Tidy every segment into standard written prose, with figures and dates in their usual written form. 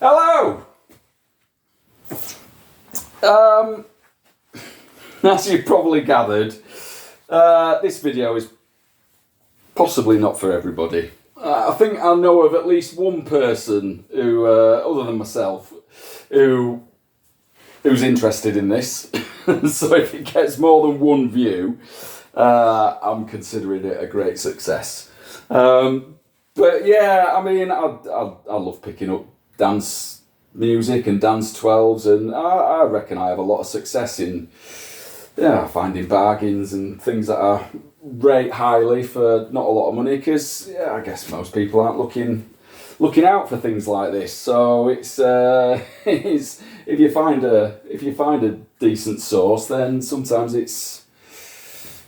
Hello! As you've probably gathered, this video is possibly not for everybody. I think I know of at least one person who, other than myself, who's interested in this. So if it gets more than one view, I'm considering it a great success. But yeah, I mean, I love picking up dance music and dance 12s, and I reckon I have a lot of success in finding bargains and things that I rate highly for not a lot of money, because I guess most people aren't looking out for things like this. So it's if you find a decent source, then sometimes it's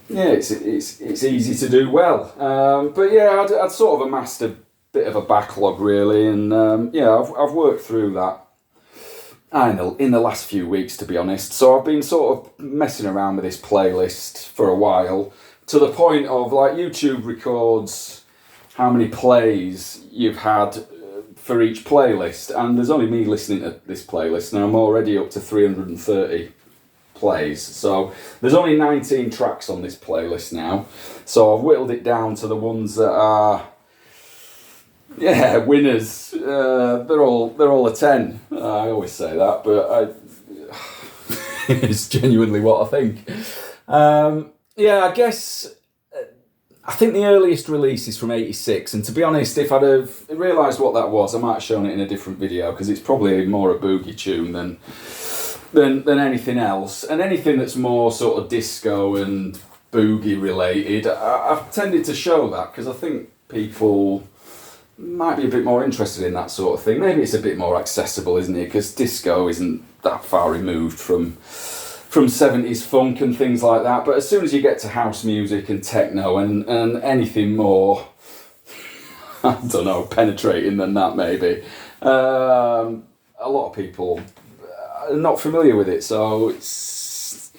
easy to do well. But yeah, I'd sort of amassed a bit of a backlog really, and I've worked through that in the last few weeks, to be honest. So I've been sort of messing around with this playlist for a while, to the point of, like, YouTube records how many plays you've had for each playlist, and there's only me listening to this playlist, and I'm already up to 330 plays. So there's only 19 tracks on this playlist now, so I've whittled it down to the ones that are winners. They're all a 10. I always say that, but it's genuinely what I think. I guess I think the earliest release is from '86, and to be honest, if I'd have realised what that was, I might have shown it in a different video, because it's probably more a boogie tune than anything else. And anything that's more sort of disco and boogie related, I've tended to show that, because I think people might be a bit more interested in that sort of thing. Maybe it's a bit more accessible, isn't it? Because disco isn't that far removed from 70s funk and things like that. But as soon as you get to house music and techno and anything more, I don't know, penetrating than that maybe, a lot of people are not familiar with it, so it's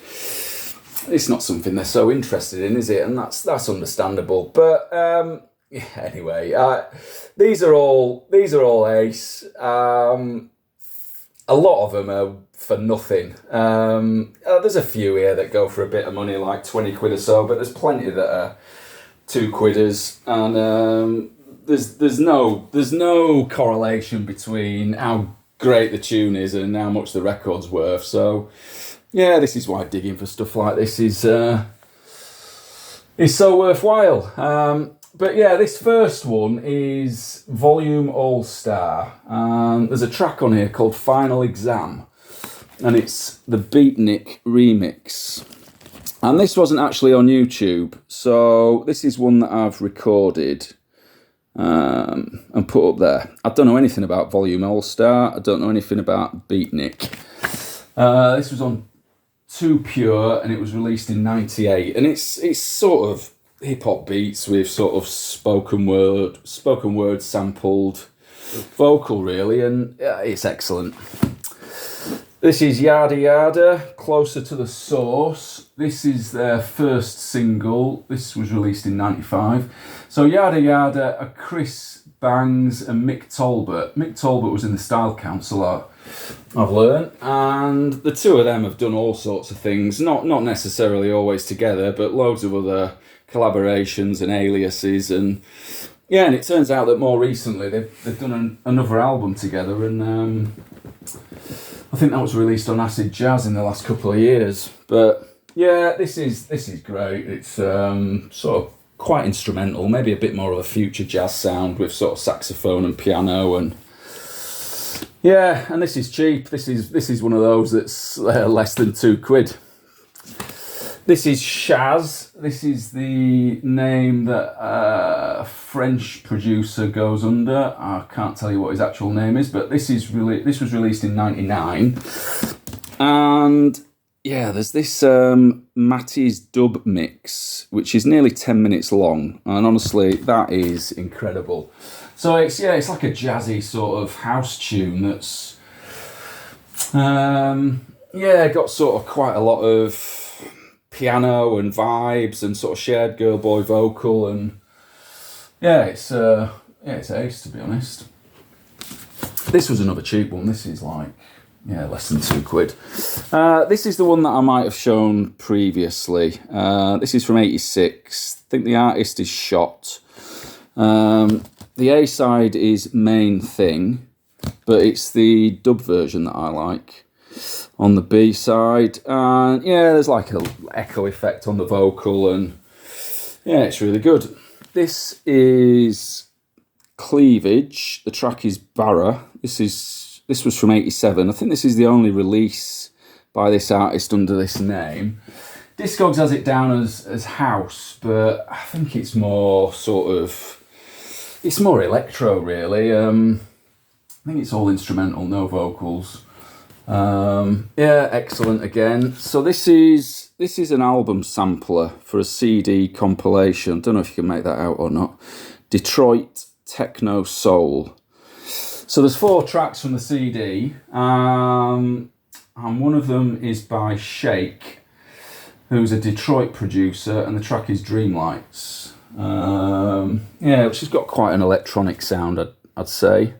not something they're so interested in, is it? And that's understandable. But anyway, these are all ace. A lot of them are for nothing. There's a few here that go for a bit of money, like 20 quid or so, but there's plenty that are 2 quidders, and there's no correlation between how great the tune is and how much the record's worth. So yeah, this is why digging for stuff like this is so worthwhile. But yeah, this first one is Volume All Star. There's a track on here called Final Exam, and it's the Beatnik remix. And this wasn't actually on YouTube, so this is one that I've recorded and put up there. I don't know anything about Volume All Star. I don't know anything about Beatnik. This was on Too Pure, and it was released in '98, and it's sort of hip-hop beats with sort of spoken word sampled vocal, really, and it's excellent. This is Yaddi Yada, Closer to the Source. This is their first single. This was released in '95. So Yaddi Yada are Chris Bangs and Mick Talbot. Mick Talbot was in the Style Council, I've learned, and the two of them have done all sorts of things, not necessarily always together, but loads of other collaborations and aliases, and it turns out that more recently they've done another album together, and I think that was released on Acid Jazz in the last couple of years. But yeah, this is great. It's sort of quite instrumental, maybe a bit more of a future jazz sound with sort of saxophone and piano, and and this is cheap. This is one of those that's less than 2 quid. This is Shaz. This is the name that a French producer goes under. I can't tell you what his actual name is, but this was released in '99. And there's this Mattys Dub mix, which is nearly 10 minutes long, and honestly, that is incredible. So it's like a jazzy sort of house tune that's got sort of quite a lot of piano and vibes and sort of shared girl boy vocal, and it's ace, to be honest. This was another cheap one. This is like, yeah, less than £2. This is the one that I might have shown previously. This is from '86. I think the artist is Shot. The A-side is Main Thing, but it's the dub version that I like on the B-side. And yeah, there's like an echo effect on the vocal, and yeah, it's really good. This is Cleavage. The track is Barra. This was from '87. I think this is the only release by this artist under this name. Discogs has it down as house, but I think it's more it's more electro really. I think it's all instrumental, no vocals. Yeah, excellent again. So this is an album sampler for a CD compilation. Don't know if you can make that out or not. Detroit Techno Soul. So there's 4 tracks from the CD, and one of them is by Shake, who's a Detroit producer, and the track is Dreamlights. Yeah, which has got quite an electronic sound, I'd say,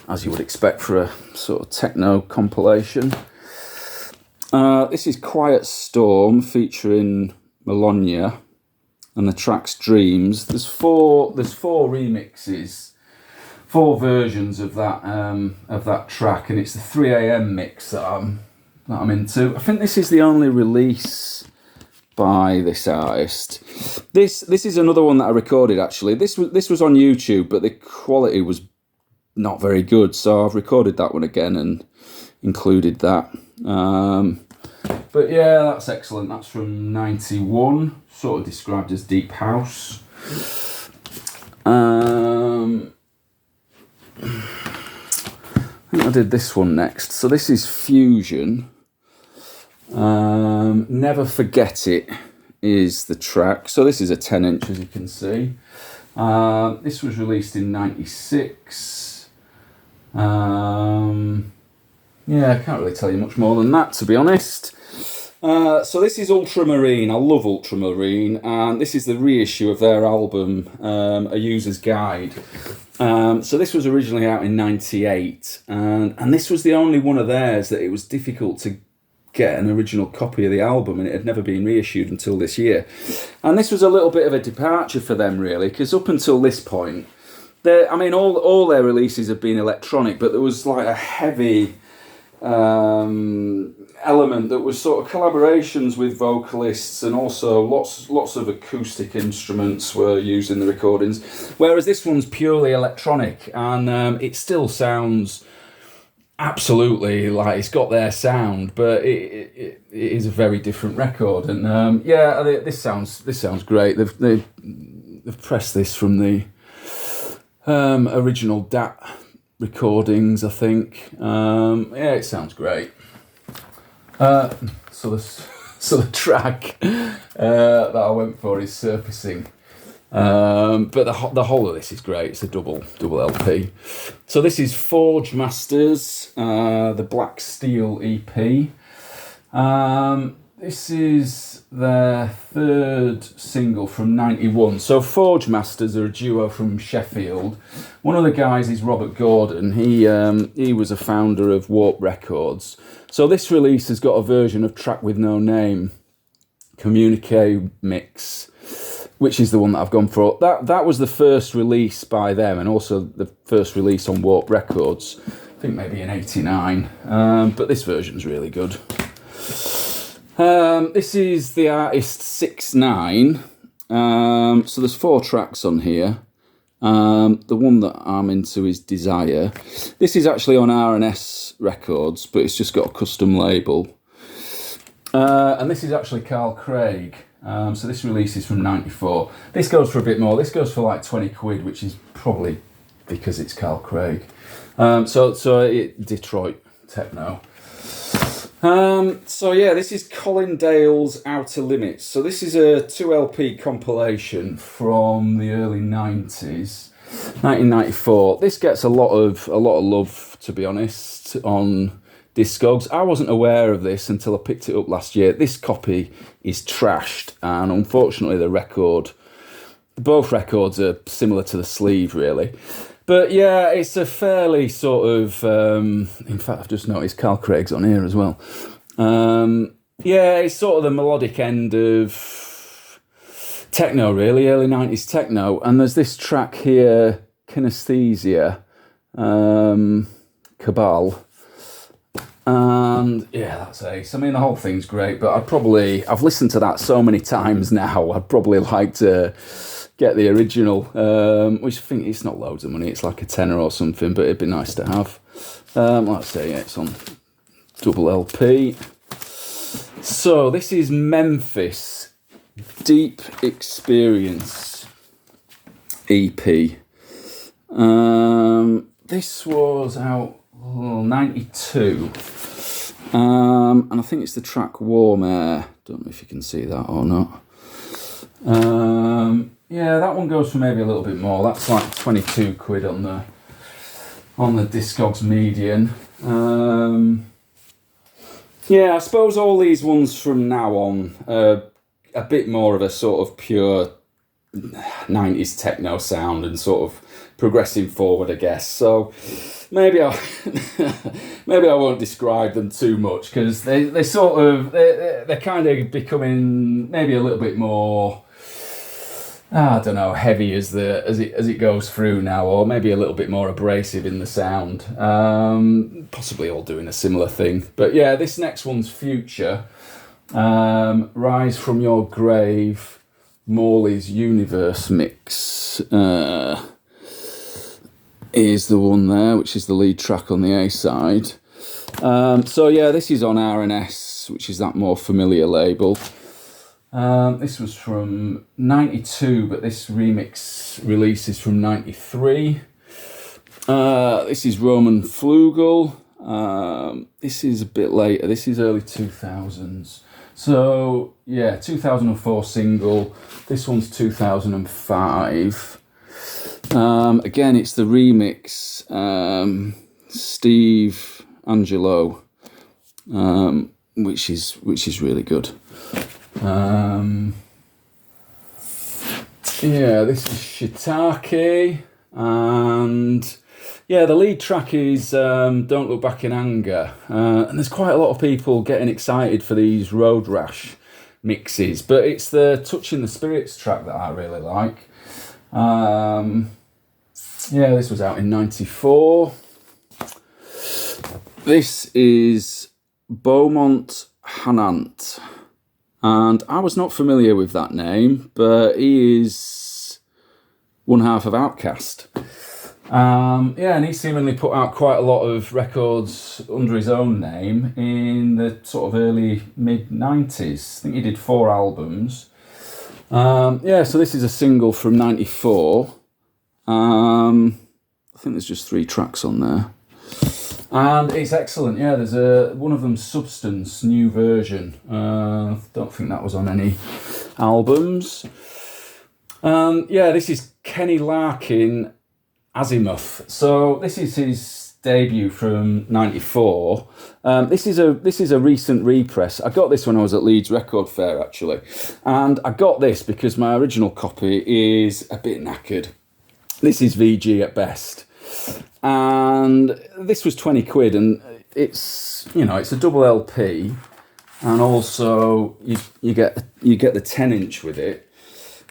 as you would expect for a sort of techno compilation. This is Quiet Storm featuring Melania, and the track's Dreams. There's four remixes. 4 versions of that track, and it's the 3 a.m. mix that I'm into. I think this is the only release by this artist. This is another one that I recorded actually. This was on YouTube, but the quality was not very good, so I've recorded that one again and included that. But yeah, that's excellent. That's from '91, sort of described as deep house. I think I did this one next. So this is Fusion. Never Forget It is the track. So this is a 10-inch, as you can see. This was released in '96. Yeah, I can't really tell you much more than that, to be honest. So this is Ultramarine. I love Ultramarine, and this is the reissue of their album, A User's Guide. So this was originally out in '98, and this was the only one of theirs that it was difficult to get an original copy of the album, and it had never been reissued until this year. And this was a little bit of a departure for them, really, because up until this point, all their releases have been electronic, but there was like a heavy element that was sort of collaborations with vocalists, and also lots of acoustic instruments were used in the recordings, whereas this one's purely electronic, and it still sounds absolutely like it's got their sound, but it is a very different record. And yeah, this sounds great. They've pressed this from the original DAT recordings, I think. Yeah, it sounds great. So the track that I went for is Surfacing. But the whole of this is great. It's a double LP. So this is Forge Masters, the Black Steel EP. This is their 3rd single from '91. So Forge Masters are a duo from Sheffield. One of the guys is Robert Gordon. He was a founder of Warp Records. So this release has got a version of Track With No Name, Communique Mix, which is the one that I've gone for. That was the first release by them, and also the first release on Warp Records, I think maybe in '89. But this version's really good. This is the artist 6ix9ine. So there's 4 tracks on here. The one that I'm into is Desire. This is actually on R&S Records, but it's just got a custom label. And this is actually Carl Craig. So this release is from '94. This goes for a bit more. This goes for like 20 quid, which is probably because it's Carl Craig. Detroit techno. So yeah, this is Colin Dale's Outer Limits. So this is a 2 LP compilation from the early 90s, 1994. This gets a lot of love, to be honest, on Discogs. I wasn't aware of this until I picked it up last year. This copy is trashed, and unfortunately both records are similar to the sleeve, really. But yeah, it's a fairly sort of, in fact, I've just noticed Carl Craig's on here as well. Yeah, it's sort of the melodic end of techno, really, early 90s techno. And there's this track here, Kinesthesia, Cabal. And yeah, that's ace. I mean, the whole thing's great, but I've listened to that so many times now, I'd probably like to get the original, which I think it's not loads of money, it's like a tenner or something, but it'd be nice to have. Let's see, it's on double LP. So this is Memphis Deep Experience EP. This was out 92. And I think it's the track Warm Air. Don't know if you can see that or not. Yeah, that one goes for maybe a little bit more. That's like 22 quid on the Discogs median. Yeah, I suppose all these ones from now on are a bit more of a sort of pure 90s techno sound and sort of progressing forward, I guess. So maybe I won't describe them too much, because they're kind of becoming maybe a little bit more, I don't know, heavy as it goes through now, or maybe a little bit more abrasive in the sound. Possibly all doing a similar thing. But yeah, this next one's Future. Rise from Your Grave, Morley's Universe mix is the one there, which is the lead track on the A side. So yeah, this is on R&S, which is that more familiar label. This was from 92, but this remix release is from 93. This is Roman Flugal. This is a bit later. This is early 2000s. So, yeah, 2004 single. This one's 2005. Again, it's the remix. Steve Angelo, which is really good. Yeah, this is Shiitake, and yeah, the lead track is Don't Look Back in Anger, and there's quite a lot of people getting excited for these Road Rash mixes, but it's the Touching the Spirits track that I really like. Yeah, this was out in 94. This is Bowmont Hannant. And I was not familiar with that name, but he is one half of Outkast. Yeah, and he seemingly put out quite a lot of records under his own name in the sort of early mid-90s. I think he did 4 albums. Yeah, so this is a single from 94. I think there's just 3 tracks on there. And it's excellent, yeah, there's one of them, Substance, new version. Don't think that was on any albums. Yeah, this is Kenny Larkin Azimuth. So this is his debut from 94. This is a recent repress. I got this when I was at Leeds Record Fair, actually. And I got this because my original copy is a bit knackered. This is VG at best. And this was 20 quid, and it's, you know, it's a double LP, and also you get the 10-inch with it,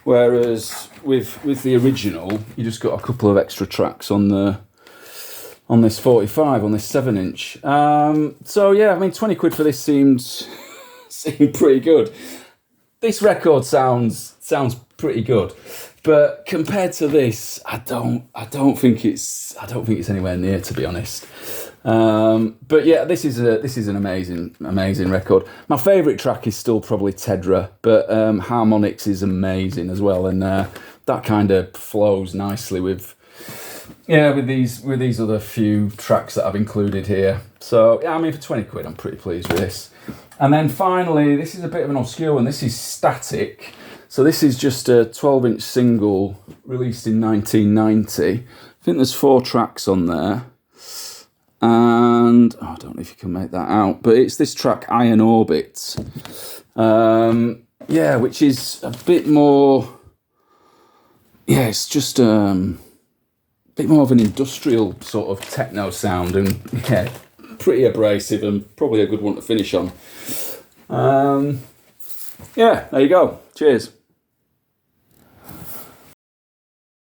whereas with the original you just got a couple of extra tracks on this 45, on this 7-inch. So yeah, I mean, 20 quid for this seemed pretty good. This record sounds pretty good. But compared to this, I don't think it's anywhere near, to be honest. But yeah, this is an amazing record. My favourite track is still probably Tedra, but Harmonix is amazing as well, and that kind of flows nicely with these other few tracks that I've included here. So yeah, I mean, for 20 quid, I'm pretty pleased with this. And then finally, this is a bit of an obscure one. This is Static. So this is just a 12-inch single released in 1990. I think there's 4 tracks on there. And I don't know if you can make that out, but it's this track, Iron Orbit. Yeah, which is a bit more... Yeah, it's just bit more of an industrial sort of techno sound, and yeah, pretty abrasive and probably a good one to finish on. Yeah, there you go. Cheers.